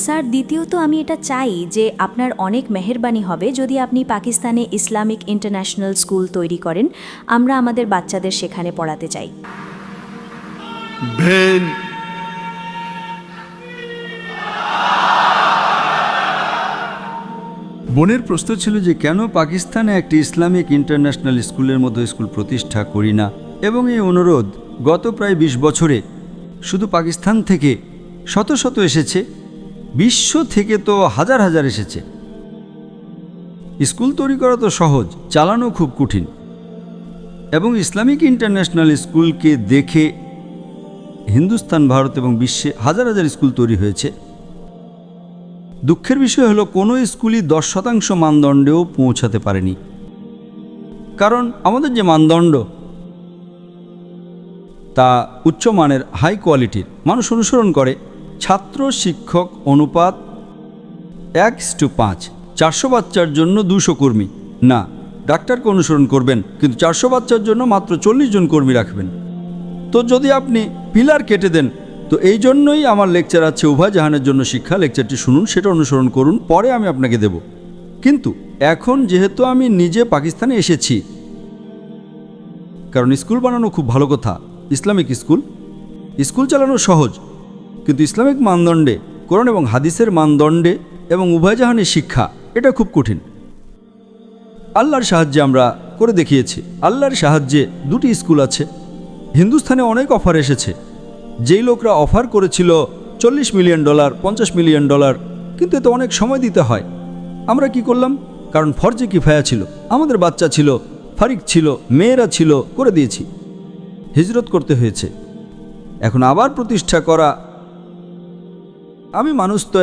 Sir, দ্বিতীয়ত আমি এটা চাই যে আপনার অনেক মেহেরবানি হবে যদি আপনি পাকিস্তানে ইসলামিক ইন্টারন্যাশনাল স্কুল তৈরি করেন। আমরা আমাদের বাচ্চাদের সেখানে পড়াতে চাই। বেন, বোনের প্রশ্ন ছিল যে কেন পাকিস্তানে একটি ইসলামিক ইন্টারন্যাশনাল স্কুলের মতো স্কুল প্রতিষ্ঠা করি না, এবং এই অনুরোধ গত প্রায় ২০ বছরে শুধু পাকিস্তান থেকে শত শত এসেছে, বিশ্ব থেকে তো হাজার হাজার এসেছে। স্কুল তৈরি করা তো সহজ, চালানো খুব কঠিন। এবং ইসলামিক ইন্টারন্যাশনাল স্কুলকে দেখে হিন্দুস্তান, ভারত এবং বিশ্বে হাজার হাজার স্কুল তৈরি হয়েছে। দুঃখের বিষয় হলো কোনো স্কুলই ১০% মানদণ্ডেও পৌঁছাতে পারেনি। কারণ আমাদের যে মানদণ্ড তা উচ্চমানের, হাই কোয়ালিটির, মানুষ অনুসরণ করে। ছাত্র শিক্ষক অনুপাত ১:৫। ৪০০ বাচ্চার জন্য ২০০ কর্মী। না, ডাক্তারকে অনুসরণ করবেন, কিন্তু ৪০০ বাচ্চার জন্য মাত্র ৪০ জন কর্মী রাখবেন। তো যদি আপনি পিলার কেটে দেন, তো এই জন্যই আমার লেকচার আছে উভয় জাহানের জন্য শিক্ষা। লেকচারটি শুনুন, সেটা অনুসরণ করুন, পরে আমি আপনাকে দেব। কিন্তু এখন যেহেতু আমি নিজে পাকিস্তানে এসেছি, কারণ স্কুল বানানো খুব ভালো কথা, ইসলামিক স্কুল চালানো সহজ, কিন্তু ইসলামিক মানদণ্ডে, কোরআন এবং হাদিসের মানদণ্ডে এবং উভয় জাহানের শিক্ষা, এটা খুব কঠিন। আল্লাহর সাহায্যে আমরা করে দেখিয়েছি। আল্লাহর সাহায্যে 2টি স্কুল আছে। হিন্দুস্তানে অনেক অফার এসেছে। যেই লোকরা অফার করেছিল $40 মিলিয়ন, $50 মিলিয়ন, কিন্তু এতে অনেক সময় দিতে হয়। আমরা কি করলাম? কারণ ফরজে কিফায়া ছিল, আমাদের বাচ্চা ছিল, ফারিক ছিল, মেয়েরা ছিল, করে দিয়েছি। হিজরত করতে হয়েছে। এখন আবার প্রতিষ্ঠা করা, আমি মানুষ তো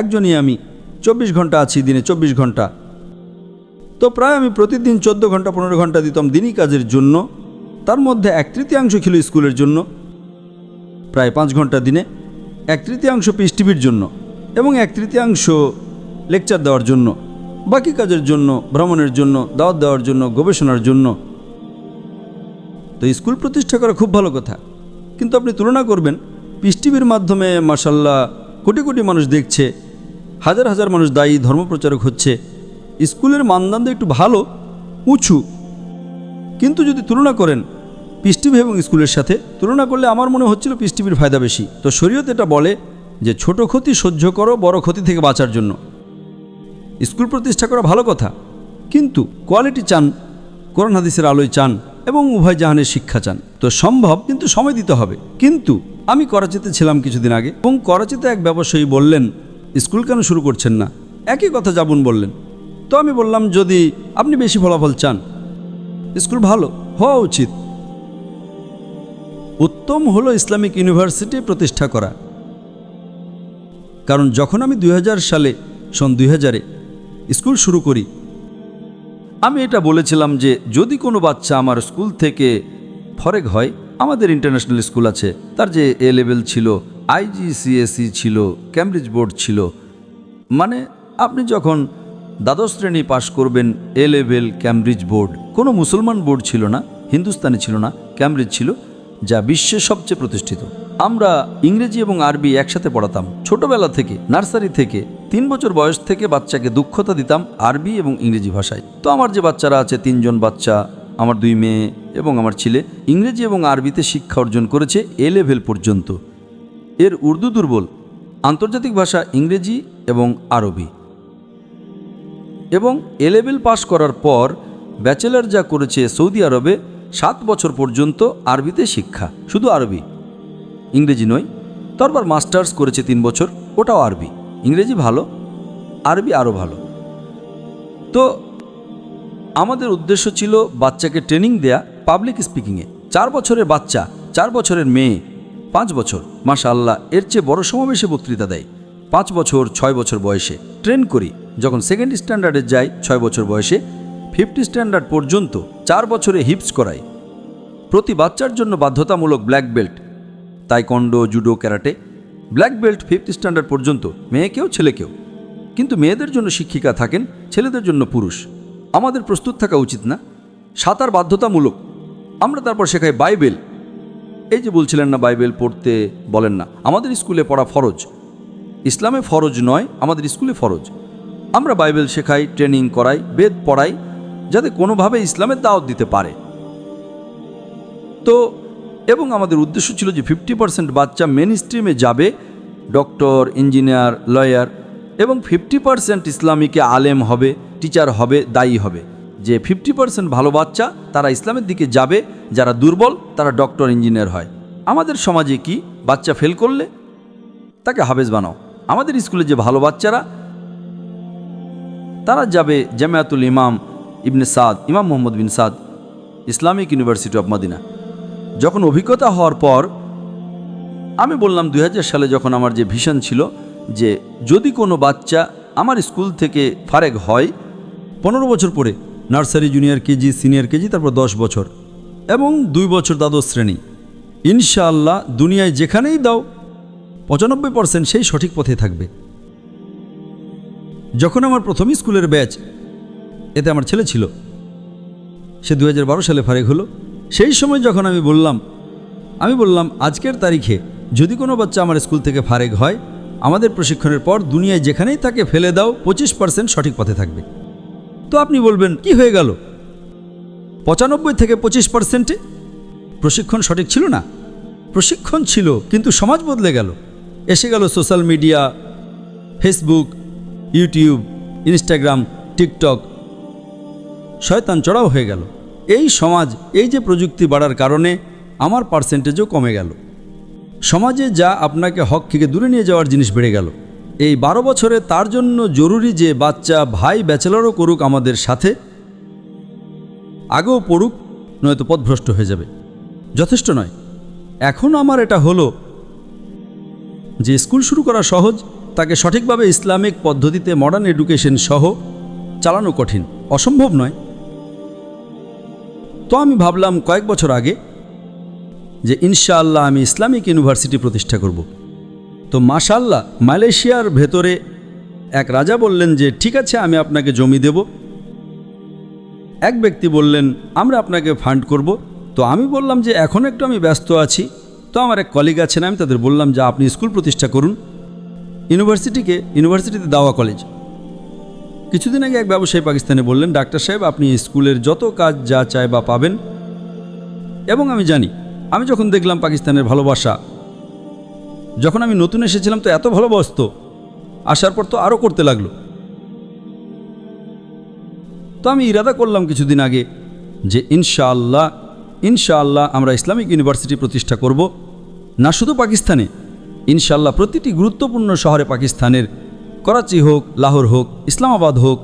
একজনই, আমি 24 ঘন্টা আছি, দিনে 24 ঘন্টা। তো প্রায় আমি প্রতিদিন 14 ঘন্টা 15 ঘন্টা দিতাম দিনই কাজের জন্য। তার মধ্যে 1/3 ছিল স্কুলের জন্য, প্রায় 5 ঘন্টা দিনে। 1/3 পিস টিভির জন্য এবং 1/3 লেকচার দেওয়ার জন্য, বাকি কাজের জন্য, ভ্রমণের জন্য, দাওয়াত দেওয়ার জন্য, গবেষণার জন্য। তো স্কুল প্রতিষ্ঠা করা খুব ভালো কথা, কিন্তু আপনি তুলনা করবেন পিস টিভির মাধ্যমে মাশাআল্লাহ কোটি কোটি মানুষ দেখছে, হাজার হাজার মানুষ দায়ী ধর্মপ্রচারক হচ্ছে। স্কুলের মানদণ্ড একটু ভালো, উঁচু, কিন্তু যদি তুলনা করেন পিস টিভি এবং স্কুলের সাথে তুলনা করলে আমার মনে হচ্ছিল পিস টিভির ফায়দা বেশি। তো শরীয়ত এটা বলে যে ছোট ক্ষতি সহ্য করো বড় ক্ষতি থেকে বাঁচার জন্য। স্কুল প্রতিষ্ঠা করা ভালো কথা, কিন্তু কোয়ালিটি চান, কোরআন হাদিসের আলোয় চান এবং উভয় জাহানের শিক্ষা চান। তো সম্ভব, কিন্তু সময় দিতে হবে। কিন্তু আমি করাচিতে ছিলাম কিছুদিন আগে, এবং করাচিতে এক ব্যবসায়ী বললেন, স্কুল কেন শুরু করছেন না? একই কথা যাবুন বললেন। তো আমি বললাম, যদি আপনি বেশি ফলাফল চান, স্কুল ভালো হওয়া উচিত। উত্তম হলো ইসলামিক ইউনিভার্সিটি প্রতিষ্ঠা করা। কারণ যখন আমি 2000 সালে, সন 2000-এ স্কুল শুরু করি, আমি এটা বলেছিলাম যে যদি কোনো বাচ্চা আমার স্কুল থেকে ফরেগ হয়, আমাদের ইন্টারন্যাশনাল স্কুল আছে, তার যে এ লেভেল ছিল, IGCSE ছিল, ক্যামব্রিজ বোর্ড ছিল, মানে আপনি যখন দ্বাদশ শ্রেণী পাশ করবেন, এ লেভেল, ক্যামব্রিজ বোর্ড, কোনো মুসলমান বোর্ড ছিল না, হিন্দুস্তানি ছিল না, ক্যামব্রিজ ছিল, যা বিশ্বের সবচেয়ে প্রতিষ্ঠিত। আমরা ইংরেজি এবং আরবি একসাথে পড়াতাম ছোটবেলা থেকে, নার্সারি থেকে। 3 বছর বয়স থেকে বাচ্চাকে দক্ষতা দিতাম আরবি এবং ইংরেজি ভাষায়। তো আমার যে বাচ্চারা আছে, 3 জন বাচ্চা, আমার 2 মেয়ে এবং আমার ছেলে, ইংরেজি এবং আরবিতে শিক্ষা অর্জন করেছে এ লেভেল পর্যন্ত। এর উর্দু দুর্বল। আন্তর্জাতিক ভাষা ইংরেজি এবং আরবি। এবং এ লেভেল পাশ করার পর ব্যাচেলর যা করেছে সৌদি আরবে, 7 বছর পর্যন্ত আরবিতে শিক্ষা, শুধু আরবি, ইংরেজি নয়। তারপর মাস্টার্স করেছে 3 বছর, ওটাও আরবি। ইংরেজি ভালো, আরবি আরও ভালো। তো আমাদের উদ্দেশ্য ছিল বাচ্চাকে ট্রেনিং দেয়া পাবলিক স্পিকিংয়ে। 4 বছরের বাচ্চা, 4 বছরের মেয়ে, 5 বছর, মাশাআল্লাহ, এর চেয়ে বড় সমাবেশে বক্তৃতা দেয়। 5 বছর 6 বছর বয়সে ট্রেন করি। যখন সেকেন্ড স্ট্যান্ডার্ডে যাই 6 বছর বয়সে, 5th স্ট্যান্ডার্ড পর্যন্ত 4 বছরে হিপস করাই। প্রতি বাচ্চার জন্য বাধ্যতামূলক black belt, taekwondo, judo, karate, black belt 5th standard পর্যন্ত, মেয়েকেও ছেলেকেও। কিন্তু মেয়েদের জন্য শিক্ষিকা থাকেন, ছেলেদের জন্য পুরুষ। আমাদের প্রস্তুত থাকা উচিত না? সাঁতার বাধ্যতামূলক। আমরা তারপর শেখাই বাইবেল। এই যে বলছিলেন না বাইবেল পড়তে বলেন না, আমাদের স্কুলে পড়া ফরজ। ইসলামে ফরজ নয়, আমাদের স্কুলে ফরজ। আমরা বাইবেল শেখাই, ট্রেনিং করাই, বেদ পড়াই, যাতে কোনোভাবে ইসলামের দাওয়াত দিতে পারে। তো এবং আমাদের উদ্দেশ্য ছিল যে 50% বাচ্চা মেন স্ট্রিমে যাবে, ডক্টর, ইঞ্জিনিয়ার, লয়ার, এবং 50% ইসলামীকে আলেম হবে, টিচার হবে, দায়ী হবে। যে 50% ভালো বাচ্চা তারা ইসলামের দিকে যাবে, যারা দুর্বল তারা ডক্টর, ইঞ্জিনিয়ার হয়। আমাদের সমাজে কি, বাচ্চা ফেল করলে তাকে হাফেজ বানাও। আমাদের স্কুলে যে ভালো বাচ্চারা তারা যাবে জামিয়াতুল ইমাম ইবনে সাদ, ইমাম মোহাম্মদ বিন সাদ, ইসলামিক ইউনিভার্সিটি অফ মদিনা। যখন অভিজ্ঞতা হওয়ার পর আমি বললাম 2000 সালে যখন আমার যে ভিশন ছিল যে যদি কোনো বাচ্চা আমার স্কুল থেকে ফারেগ হয় 15 বছর পরে, nursery, junior KG, senior KG, তারপর 10 বছর এবং 2 বছর দ্বাদশ শ্রেণী, ইনশাআল্লাহ দুনিয়ায় যেখানেই দাও 95% সেই সঠিক পথে থাকবে। যখন আমার প্রথম স্কুলের ব্যাচ, এতে আমার ছেলে ছিল, সে 2012 সালে ফারেগ হলো। সেই সময় যখন আমি বললাম আজকের তারিখে যদি কোনো বাচ্চা আমার স্কুল থেকে ফারেগ হয়, আমাদের প্রশিক্ষণের পর দুনিয়ায় যেখানেই তাকে ফেলে দাও 25% সঠিক পথে থাকবে। তো আপনি বলবেন কি হয়ে গেল, 95 থেকে 25%? প্রশিক্ষণ সঠিক ছিল না? প্রশিক্ষণ ছিল, কিন্তু সমাজ বদলে গেল। এসে গেল social media, Facebook, YouTube, Instagram, TikTok, শয়তান চড়াও হয়ে গেল। এই সমাজ, এই যে প্রযুক্তি বাড়ার কারণে আমার পার্সেন্টেজও কমে গেল। সমাজে যা আপনাকে হক থেকে দূরে নিয়ে যাওয়ার জিনিস বেড়ে গেল। এই 12 বছরে তার জন্য জরুরি যে বাচ্চা ভাই ব্যাচেলরও করুক আমাদের সাথে, আগেও পড়ুক, নয়তো পথভ্রষ্ট হয়ে যাবে। যথেষ্ট নয়। এখন আমার এটা হলো যে স্কুল শুরু করা সহজ, তাকে সঠিকভাবে ইসলামিক পদ্ধতিতে মডার্ন এডুকেশন সহ চালানো কঠিন, অসম্ভব নয়। তো আমি ভাবলাম কয়েক বছর আগে যে ইনশাআল্লাহ আমি ইসলামিক ইউনিভার্সিটি প্রতিষ্ঠা করব। তো মাশাআল্লাহ মালয়েশিয়ার ভেতরে এক রাজা বললেন যে ঠিক আছে, আমি আপনাকে জমি দেব। এক ব্যক্তি বললেন আমরা আপনাকে ফান্ড করব। তো আমি বললাম যে এখন একটু আমি ব্যস্ত আছি। তো আমার এক কলিগ আছেন, আমি তাদের বললাম যে আপনি স্কুল প্রতিষ্ঠা করুন, ইউনিভার্সিটিতে দাওয়া কলেজ। কিছুদিন আগে এক ব্যবসায়ী পাকিস্তানে বললেন ডাক্তার সাহেব আপনি স্কুলের যত কাজ যা চায় বা পাবেন। এবং আমি জানি, আমি যখন দেখলাম পাকিস্তানের ভালোবাসা, যখন আমি নতুন এসেছিলাম তো এত ভালোবাসতো, আসার পর তো আরও করতে লাগলো। তো আমি ইরাদা করলাম কিছুদিন আগে যে ইনশাআল্লাহ আমরা ইসলামিক ইউনিভার্সিটি প্রতিষ্ঠা করব। না শুধু পাকিস্তানে, ইনশাআল্লাহ প্রতিটি গুরুত্বপূর্ণ শহরে পাকিস্তানের, করাচি হোক, লাহোর হোক, ইসলামাবাদ হোক,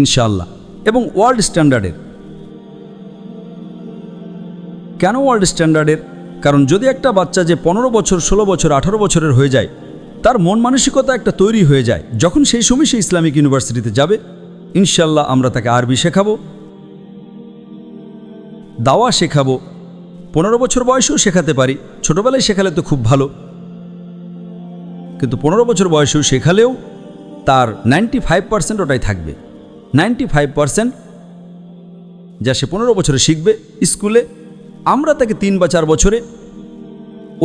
ইনশাআল্লাহ, এবং ওয়ার্ল্ড স্ট্যান্ডার্ডের। কেন ওয়ার্ল্ড স্ট্যান্ডার্ডের? কারণ যদি একটা বাচ্চা যে 15 বছর, 16 বছর, 18 বছরের হয়ে যায়, তার মন মানসিকতা একটা তৈরি হয়ে যায়, যখন সেই সময় সে ইসলামিক ইউনিভার্সিটিতে যাবে, ইনশাআল্লাহ আমরা তাকে আরবি শেখাবো, দাওয়া শেখাবো। 15 বছর বয়সেও শেখাতে পারি, ছোটোবেলায় শেখালে তো খুব ভালো, কিন্তু 15 বছর বয়সেও শেখালেও তার 95% ওটাই থাকবে। 95% যা সে 15 বছরে শিখবে স্কুলে, আমরা তাকে 3 বা 4 বছরে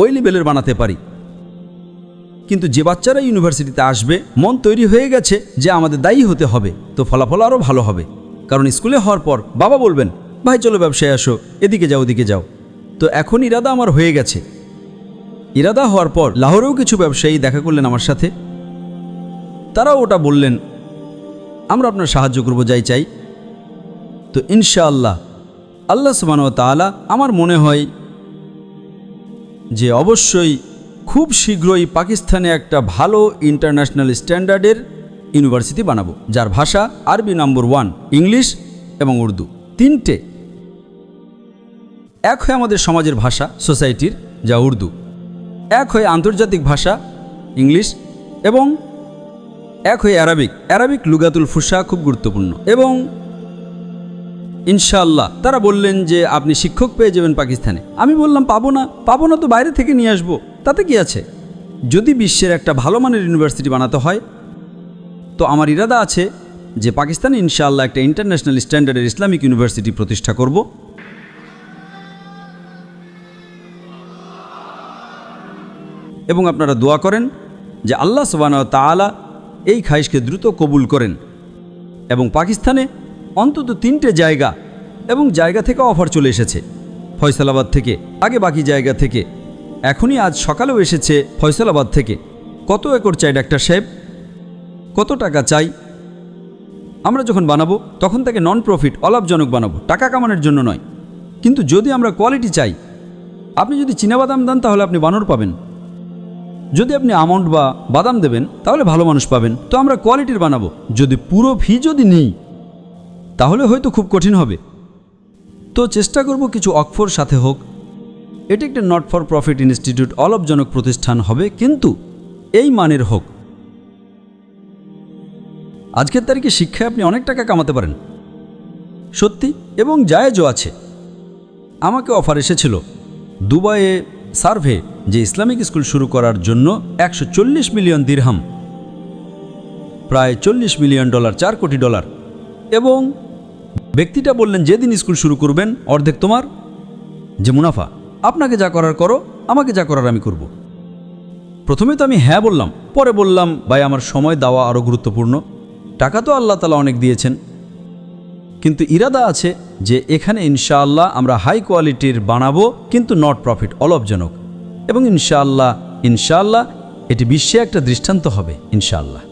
ওই লেভেলের বানাতে পারি। কিন্তু যে বাচ্চারা ইউনিভার্সিটিতে আসবে, মন তৈরি হয়ে গেছে যে আমাদের দায়ী হতে হবে, তো ফলাফল আরও ভালো হবে। কারণ স্কুলে হওয়ার পর বাবা বলবেন ভাই চলো ব্যবসায় আসো, এদিকে যাও ওদিকে যাও। তো এখন ইরাদা আমার হয়ে গেছে। ইরাদা হওয়ার পর লাহোরেও কিছু ব্যবসায়ী দেখা করলেন আমার সাথে, তারাও ওটা বললেন আমরা আপনার সাহায্য করব যাই চাই। তো ইনশাআল্লাহ আল্লাহ সুবহানাহু ওয়া তাআলা আমার মনে হয় যে অবশ্যই খুব শীঘ্রই পাকিস্তানে একটা ভালো ইন্টারন্যাশনাল স্ট্যান্ডার্ডের ইউনিভার্সিটি বানাবো, যার ভাষা আরবি নম্বর 1, ইংলিশ এবং উর্দু, 3টে। এক হয় আমাদের সমাজের ভাষা সোসাইটির, যা উর্দু, এক হয় আন্তর্জাতিক ভাষা ইংলিশ, এবং এক হয় অ্যারাবিক লুগাতুল ফুসা, খুব গুরুত্বপূর্ণ। এবং ইনশাআল্লাহ তারা বললেন যে আপনি শিক্ষক পেয়ে যাবেন পাকিস্তানে। আমি বললাম পাবো না তো বাইরে থেকে নিয়ে আসবো, তাতে কি আছে। যদি বিশ্বের একটা ভালো মানের ইউনিভার্সিটি বানাতে হয়, তো আমার ইরাদা আছে যে পাকিস্তানে ইনশাআল্লাহ একটা ইন্টারন্যাশনাল স্ট্যান্ডার্ডের ইসলামিক ইউনিভার্সিটি প্রতিষ্ঠা করব। এবং আপনারা দোয়া করেন যে আল্লাহ সুবহানাহু ওয়া তাআলা এই খাইশকে দ্রুত কবুল করেন এবং পাকিস্তানে অন্তত 3টে জায়গা এবং জায়গা থেকে অফার চলে এসেছে। ফয়সালাবাদ থেকে, আগে বাকি জায়গা থেকে, এখনই আজ সকালেও এসেছে ফয়সালাবাদ থেকে। কত একর চাই ডাক্তার সাহেব? কত টাকা চাই? আমরা যখন বানাবো তখন তাকে নন প্রফিট, অলাভজনক বানাবো, টাকা কামানোর জন্য নয়। কিন্তু যদি আমরা কোয়ালিটি চাই, আপনি যদি চীনাবাদাম দেন তাহলে আপনি বানর পাবেন, যদি আপনি আমন্ড বা বাদাম দেবেন তাহলে ভালো মানুষ পাবেন। তো আমরা কোয়ালিটির বানাবো। যদি পুরো ফি যদি নিই তাহলে হয়তো খুব কঠিন হবে। তো চেষ্টা করব কিছু অক্ষর সাথে হোক। এটি একটা নট ফর প্রফিট ইনস্টিটিউট, অলাভজনক প্রতিষ্ঠান হবে, কিন্তু এই মানের হোক। আজকের তারিখে শিক্ষায় আপনি অনেক টাকা কামাতে পারেন, সত্যি, এবং জায়েজও আছে। আমাকে অফার এসেছিল দুবাইয়ে সার্ভে যে ইসলামিক স্কুল শুরু করার জন্য 140 মিলিয়ন দিরহাম, প্রায় $40 মিলিয়ন, $4 কোটি। এবং ব্যক্তিটা বললেন যেদিন স্কুল শুরু করবেন অর্ধেক তোমার, যে মুনাফা, আপনাকে যা করার করো, আমাকে যা করার আমি করব। প্রথমে তো আমি হ্যাঁ বললাম, পরে বললাম ভাই আমার সময় দেওয়া আরও গুরুত্বপূর্ণ। টাকা তো আল্লাহ তাআলা অনেক দিয়েছেন, কিন্তু ইরাদা আছে যে এখানে ইনশাআল্লাহ আমরা হাই কোয়ালিটির বানাবো, কিন্তু নট প্রফিট, অলাভজনক। এবং ইনশাআল্লাহ এটি বিশ্বে একটা দৃষ্টান্ত হবে ইনশাআল্লাহ।